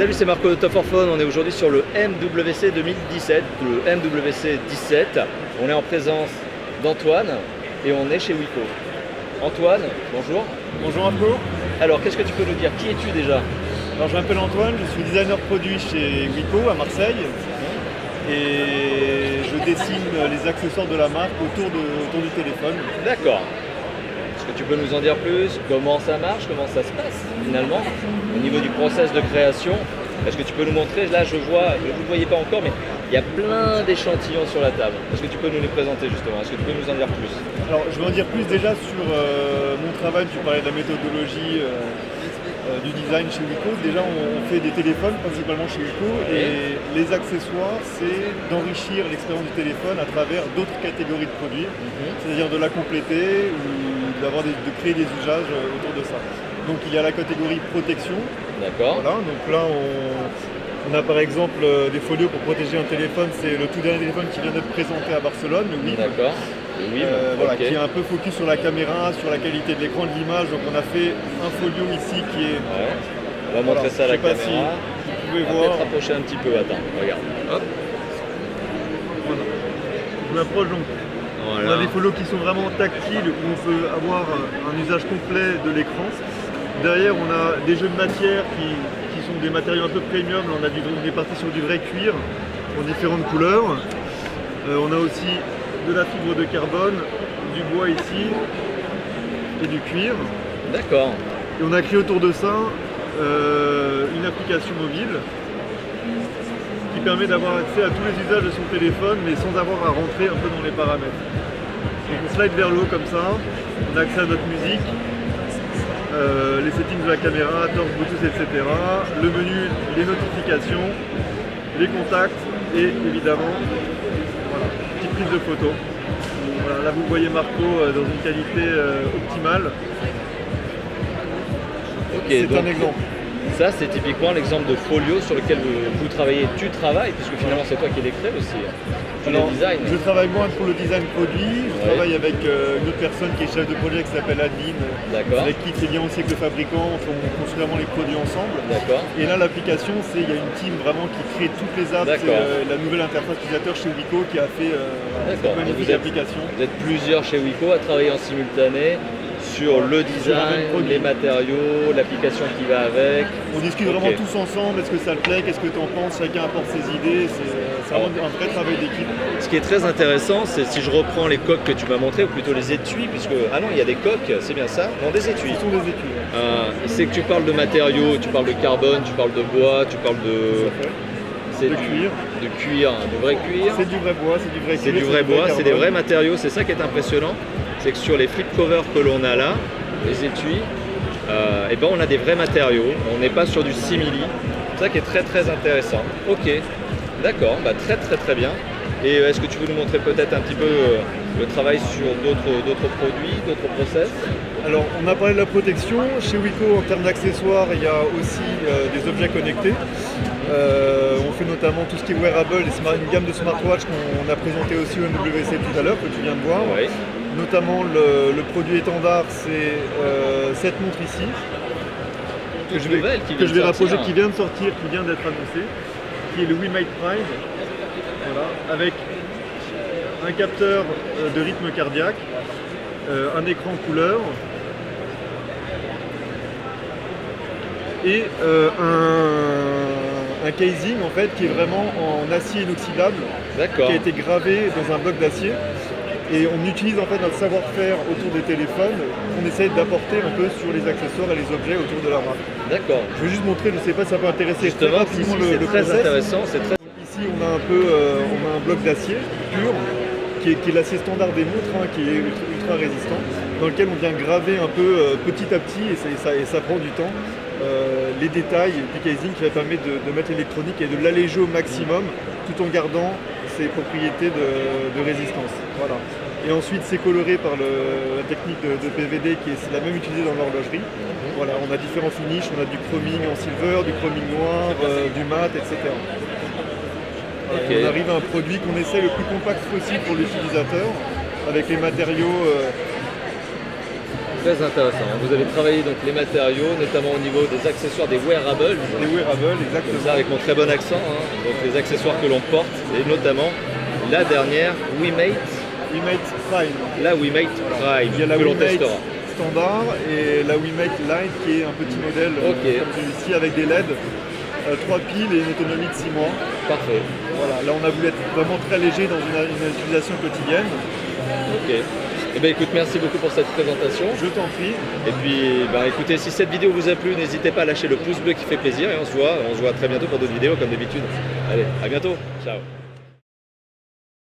Salut, c'est Marco de Top for Phone. On est aujourd'hui sur le MWC 2017, le MWC 17. On est en présence d'Antoine et on est chez Wiko. Antoine, bonjour. Bonjour Marco. Alors, qu'est-ce que tu peux nous dire? Qui es-tu déjà? Alors, je m'appelle Antoine, je suis designer produit chez Wiko à Marseille et je dessine les accessoires de la marque autour du téléphone. D'accord. Est-ce que tu peux nous en dire plus? Comment ça marche? Comment ça se passe finalement au niveau du process de création? Est-ce que tu peux nous montrer? Là, je vois, vous ne le voyez pas encore, mais il y a plein d'échantillons sur la table. Est-ce que tu peux nous les présenter justement? Est-ce que tu peux nous en dire plus? Alors, je vais en dire plus déjà sur mon travail. Tu parlais de la méthodologie du design chez Wiko. Déjà, on fait des téléphones principalement chez Wiko et les accessoires, c'est d'enrichir l'expérience du téléphone à travers d'autres catégories de produits, c'est-à-dire de la compléter ou de créer des usages autour de ça. Donc il y a la catégorie protection. D'accord. Voilà, donc là on a par exemple des folios pour protéger un téléphone. C'est le tout dernier téléphone qui vient d'être présenté à Barcelone, le WIM. D'accord. Voilà, qui est un peu focus sur la caméra, sur la qualité de l'écran, de l'image. Donc on a fait un folio ici qui est... Ouais. On va montrer ça à la caméra. Si vous pouvez on va voir. peut-être rapprocher un petit peu. Attends, regarde. Hop. Voilà. Je m'approche donc. Voilà. On a des folios qui sont vraiment tactiles, où on peut avoir un usage complet de l'écran. Derrière, on a des jeux de matière qui sont des matériaux un peu premium. Là, on est parti sur du vrai cuir en différentes couleurs. On a aussi de la fibre de carbone, du bois ici et du cuir. D'accord. Et on a créé autour de ça une application mobile qui permet d'avoir accès à tous les usages de son téléphone, mais sans avoir à rentrer un peu dans les paramètres. Donc on slide vers le haut comme ça, on a accès à notre musique, les settings de la caméra, torque, Bluetooth, etc. Le menu, les notifications, les contacts et évidemment, voilà, petite prise de photo. Voilà, là vous voyez Marco dans une qualité optimale. Okay, c'est un exemple. Ça, c'est typiquement l'exemple de folio sur lequel vous travaillez. Tu travailles, puisque finalement c'est toi qui les crée aussi. Tu les design. Je travaille moi pour le design produit. Je travaille avec une autre personne qui est chef de projet qui s'appelle Adeline, avec qui c'est bien aussi avec le fabricant. On construit vraiment les produits ensemble. Et là, l'application, il y a une team vraiment qui crée toutes les apps. La nouvelle interface utilisateur chez Wiko qui a fait cette magnifique application. Vous êtes plusieurs chez Wiko à travailler en simultané sur le design, les matériaux, l'application qui va avec. On discute vraiment tous ensemble, est-ce que ça te plaît, qu'est-ce que tu en penses, chacun apporte ses idées, c'est vraiment un vrai travail d'équipe. Ce qui est très intéressant, c'est si je reprends les coques que tu m'as montrées, ou plutôt les étuis, puisque, ah non, il y a des coques, c'est bien ça? Non, des étuis. Ce sont des étuis. C'est que tu parles de matériaux, tu parles de carbone, tu parles de bois, tu parles de... C'est du cuir. De cuir, du vrai cuir. C'est du vrai bois, c'est du vrai cuir. C'est du vrai bois, c'est des vrais matériaux, c'est ça qui est impressionnant. C'est que sur les flip covers que l'on a là, les étuis, et ben on a des vrais matériaux, on n'est pas sur du simili. C'est ça qui est très très intéressant. Ok, d'accord, bah très bien. Et est-ce que tu veux nous montrer peut-être un petit peu le travail sur d'autres produits, d'autres process? Alors, on a parlé de la protection. Chez Wiko, en termes d'accessoires, il y a aussi des objets connectés. On fait notamment tout ce qui est wearable, une gamme de smartwatch qu'on a présenté aussi au MWC tout à l'heure, que tu viens de voir. Oui. Notamment le produit étendard, c'est cette montre ici, que je vais rapprocher, qui vient de sortir, qui vient d'être annoncée, qui est le WeMate Prime, voilà, avec un capteur de rythme cardiaque, un écran couleur et un casing en fait qui est vraiment en acier inoxydable, qui a été gravé dans un bloc d'acier. Et on utilise en fait notre savoir-faire autour des téléphones qu'on essaye d'apporter un peu sur les accessoires et les objets autour de la marque. D'accord. Je vais juste montrer, je ne sais pas si ça peut intéresser très rapidement le process. Très intéressant. Ici on a un bloc d'acier pur, qui est l'acier standard des montres, qui est ultra résistant, dans lequel on vient graver un peu petit à petit, et ça prend du temps, les détails du casing qui va permettre de mettre l'électronique et de l'alléger au maximum, tout en gardant ses propriétés de résistance. Voilà. Et ensuite c'est coloré par la technique de PVD qui est la même utilisée dans l'horlogerie. Voilà, on a différents finishes, on a du chroming en silver, du chroming noir, du mat, etc. On arrive à un produit qu'on essaie le plus compact possible pour l'utilisateur, avec les matériaux Très intéressant. Vous avez travaillé donc les matériaux, notamment au niveau des accessoires, des wearables. Des wearables, exactement. Comme ça, avec mon très bon accent, hein. Donc les accessoires que l'on porte, et notamment la dernière WeMate. WeMate Prime. La WeMate Prime, Il y a la que l'on WeMate testera. standard et la WeMate Lite qui est un petit modèle comme celui-ci avec des LED, 3 piles et une autonomie de 6 mois. Parfait. Voilà, là on a voulu être vraiment très léger dans une utilisation quotidienne. Ok. Eh bien écoute, merci beaucoup pour cette présentation. Je t'en prie. Et puis écoutez, si cette vidéo vous a plu, n'hésitez pas à lâcher le pouce bleu qui fait plaisir et on se voit très bientôt pour d'autres vidéos comme d'habitude. Allez, à bientôt. Ciao.